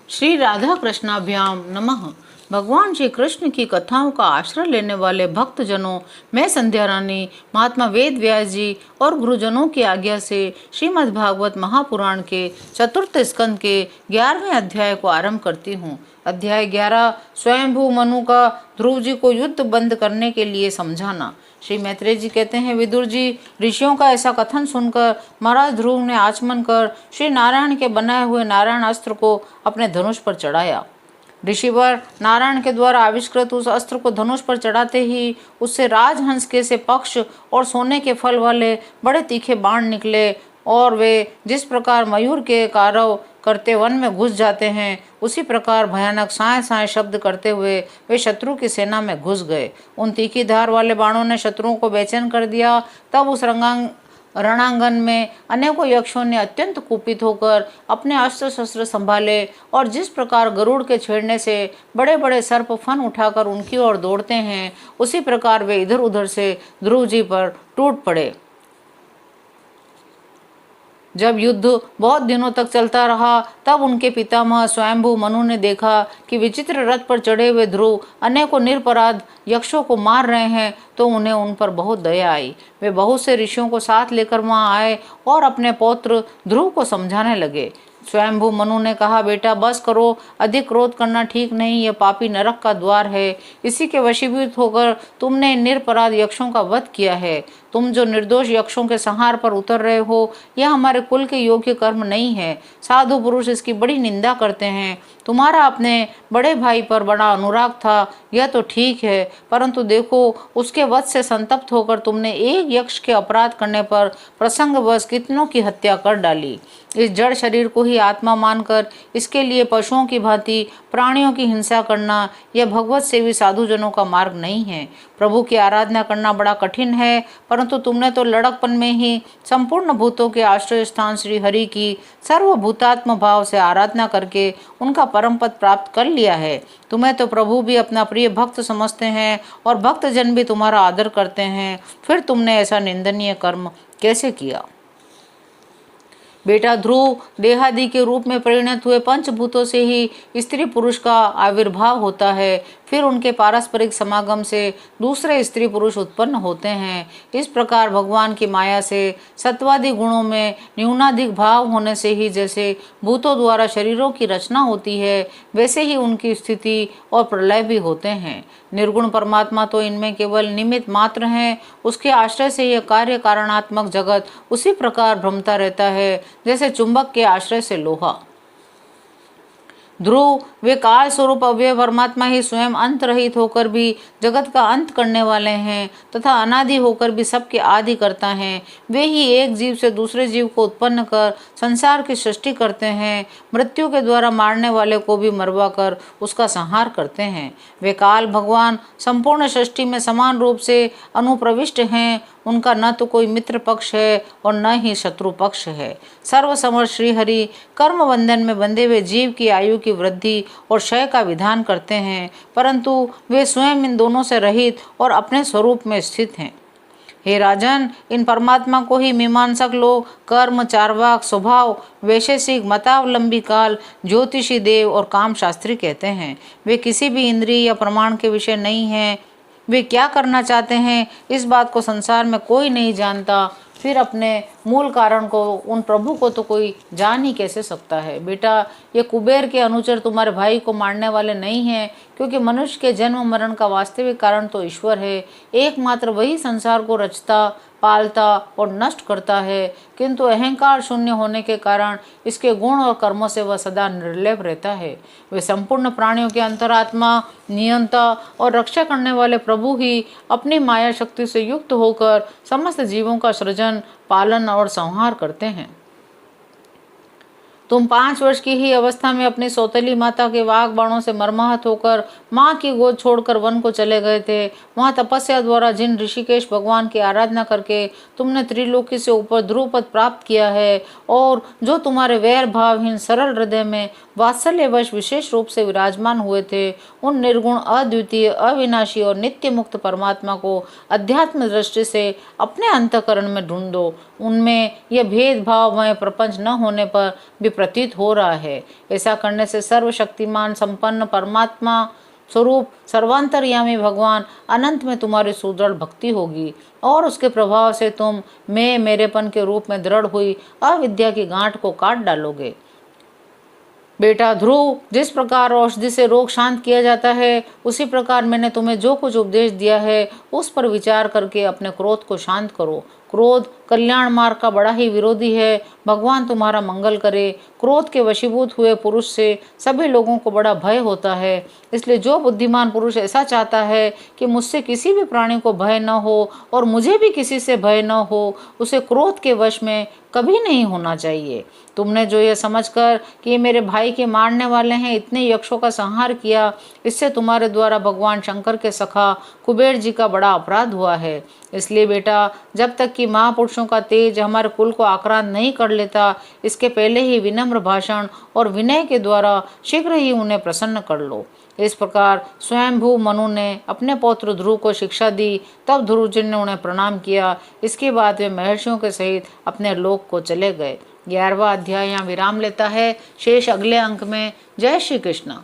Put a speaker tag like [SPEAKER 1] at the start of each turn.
[SPEAKER 1] श्री राधा कृष्णाभ्याम नमः। भगवान श्री कृष्ण की कथाओं का आश्रय लेने वाले भक्तजनों, मैं संध्या रानी महात्मा वेद व्यास जी और गुरुजनों की आज्ञा से श्रीमद् भागवत महापुराण के चतुर्थ स्कंद के 11वें अध्याय को आरंभ करती हूँ। अध्याय 11 स्वयंभू मनु का ध्रुव जी को युद्ध बंद करने के लिए समझाना। श्री मैत्रेय जी कहते हैं, विदुर जी, ऋषियों का ऐसा कथन सुनकर महाराज ध्रुव ने आचमन कर श्री नारायण के बनाए हुए नारायण अस्त्र को अपने धनुष पर चढ़ाया। ऋषिवर नारायण के द्वारा आविष्कृत उस अस्त्र को धनुष पर चढ़ाते ही उससे राजहंस के से पक्ष और सोने के फल वाले बड़े तीखे बाण निकले और वे जिस प्रकार मयूर के कारव करते वन में घुस जाते हैं, उसी प्रकार भयानक साए साए शब्द करते हुए वे शत्रु की सेना में घुस गए। उन तीखी धार वाले बाणों ने शत्रुओं को बेचैन कर दिया। तब उस रणांगन में अनेकों यक्षों ने अत्यंत कुपित होकर अपने अस्त्र शस्त्र संभाले और जिस प्रकार गरुड़ के छेड़ने से बड़े बड़े सर्प फन उठाकर उनकी ओर दौड़ते हैं, उसी प्रकार वे इधर उधर से ध्रुव जी पर टूट पड़े। जब युद्ध बहुत दिनों तक चलता रहा, तब उनके पितामह स्वयंभू मनु ने देखा कि विचित्र रथ पर चढ़े हुए ध्रुव अनेकों निरपराध यक्षों को मार रहे हैं, तो उन्हें उन पर बहुत दया आई। वे बहुत से ऋषियों को साथ लेकर वहां आए और अपने पौत्र ध्रुव को समझाने लगे। स्वयंभू मनु ने कहा, बेटा बस करो, अधिक क्रोध करना ठीक नहीं, यह पापी नरक का द्वार है। इसी के वशीभूत होकर तुमने निरपराध यक्षों का वध किया है। तुम जो निर्दोष यक्षों के संहार पर उतर रहे हो, यह हमारे कुल के योग्य कर्म नहीं है। साधु पुरुष इसकी बड़ी निंदा करते हैं। तुम्हारा अपने बड़े भाई पर बड़ा अनुराग था, यह तो ठीक है, परंतु देखो, उसके वध से संतप्त होकर तुमने एक यक्ष के अपराध करने पर प्रसंगवश कितनों की हत्या कर डाली। इस जड़ शरीर को ही आत्मा मानकर इसके लिए पशुओं की भांति प्राणियों की हिंसा करना, यह भगवत सेवी साधुजनों का मार्ग नहीं है। प्रभु की आराधना करना बड़ा कठिन है, परंतु तुमने तो लड़कपन में ही संपूर्ण भूतों के आश्रय स्थान श्री हरि की सर्वभूतात्म भाव से आराधना करके उनका परम पद प्राप्त कर लिया है। तुम्हें तो प्रभु भी अपना प्रिय भक्त समझते हैं और भक्तजन भी तुम्हारा आदर करते हैं, फिर तुमने ऐसा निंदनीय कर्म कैसे किया? बेटा ध्रुव देहादि के रूप में परिणत हुए पंचभूतों से ही स्त्री पुरुष का आविर्भाव होता है, फिर उनके पारस्परिक समागम से दूसरे स्त्री पुरुष उत्पन्न होते हैं। इस प्रकार भगवान की माया से सत्वादि गुणों में न्यूनाधिक भाव होने से ही जैसे भूतों द्वारा शरीरों की रचना होती है, वैसे ही उनकी स्थिति और प्रलय भी होते हैं। निर्गुण परमात्मा तो इनमें केवल निमित्त मात्र हैं। उसके आश्रय से यह कार्य कारणात्मक जगत उसी प्रकार भ्रमता रहता है जैसे चुंबक के आश्रय से लोहा। ध्रुव वे काल स्वरूप अव्यय परमात्मा ही स्वयं अंत रहित होकर भी जगत का अंत करने वाले हैं तथा अनादि होकर भी सबके आदि करता है। वे ही एक जीव से दूसरे जीव को उत्पन्न कर संसार की सृष्टि करते हैं। मृत्यु के द्वारा मारने वाले को भी मरवा कर उसका संहार करते हैं। वे काल भगवान संपूर्ण सृष्टि में समान रूप से अनुप्रविष्ट हैं। उनका न तो कोई मित्र पक्ष है और न ही शत्रु पक्ष है। सर्वसमर्थ श्री हरि कर्म बंधन में बंधे हुए जीव की आयु की वृद्धि और क्षय का विधान करते हैं, परंतु वे स्वयं इन दोनों से रहित और अपने स्वरूप में स्थित हैं। हे राजन, इन परमात्मा को ही मीमांसक लोग कर्म, चार्वाक, स्वभाव, वैशेषिक, मतावलंबी काल, ज्योतिषी देव और काम शास्त्री कहते हैं। वे किसी भी इंद्रिय या प्रमाण के विषय नहीं हैं। वे क्या करना चाहते हैं, इस बात को संसार में कोई नहीं जानता। फिर अपने मूल कारण को, उन प्रभु को तो कोई जान ही कैसे सकता है। बेटा, ये कुबेर के अनुचर तुम्हारे भाई को मारने वाले नहीं हैं, क्योंकि मनुष्य के जन्म मरण का वास्तविक कारण तो ईश्वर है। एकमात्र वही संसार को रचता, पालता और नष्ट करता है, किंतु अहंकार शून्य होने के कारण इसके गुण और कर्मों से वह सदा निर्लेप रहता है। वे संपूर्ण प्राणियों के अंतरात्मा, नियंता और रक्षा करने वाले प्रभु ही अपनी माया शक्ति से युक्त होकर समस्त जीवों का सृजन, पालन और संहार करते हैं। तुम 5 वर्ष की ही अवस्था में अपनी सौतेली माता के वाग बाणों से मर्माहत होकर माँ की गोद छोड़कर वन को चले गए थे। वहाँ तपस्या द्वारा जिन ऋषिकेश भगवान की आराधना करके तुमने त्रिलोकी से ऊपर ध्रुव पद प्राप्त किया है और जो तुम्हारे वैर भावहीन सरल हृदय में वात्सल्यवश विशेष रूप से विराजमान हुए थे, उन निर्गुण, अद्वितीय, अविनाशी और नित्य मुक्त परमात्मा को अध्यात्म दृष्टि से अपने अंतःकरण में ढूंढो। उनमें यह भेदभावमय प्रपंच न होने पर भी प्रतीत हो रहा है। ऐसा करने से सर्वशक्तिमान संपन्न परमात्मा स्वरूप सर्वांतर्यामी भगवान अनंत में तुम्हारी सुदृढ़ भक्ति होगी और उसके प्रभाव से तुम मैं मेरेपन के रूप में दृढ़ हुई अविद्या की गांठ को काट डालोगे। बेटा ध्रुव, जिस प्रकार औषधि से रोग शांत किया जाता है, उसी प्रकार मैंने तुम्हें जो कुछ उपदेश दिया है उस पर विचार करके अपने क्रोध को शांत करो। क्रोध कल्याण मार्ग का बड़ा ही विरोधी है। भगवान तुम्हारा मंगल करे। क्रोध के वशीभूत हुए पुरुष से सभी लोगों को बड़ा भय होता है। इसलिए जो बुद्धिमान पुरुष ऐसा चाहता है कि मुझसे किसी भी प्राणी को भय न हो और मुझे भी किसी से भय न हो, उसे क्रोध के वश में कभी नहीं होना चाहिए। तुमने जो यह समझकर कि ये मेरे भाई के मारने वाले हैं, इतने यक्षों का संहार किया, इससे तुम्हारे द्वारा भगवान शंकर के सखा कुबेर जी का बड़ा अपराध हुआ है। इसलिए बेटा, जब तक कि महापुरुषों का तेज हमारे कुल को आक्रांत नहीं कर लेता, इसके पहले ही विनम्र भाषण और विनय के द्वारा शीघ्र ही उन्हें प्रसन्न कर लो। इस प्रकार स्वयंभू मनु ने अपने पौत्र ध्रुव को शिक्षा दी। तब ध्रुव जी ने उन्हें प्रणाम किया। इसके बाद वे महर्षियों के सहित अपने लोक को चले गए। 11वां अध्याय यहाँ विराम लेता है। शेष अगले अंक में। जय श्री कृष्ण।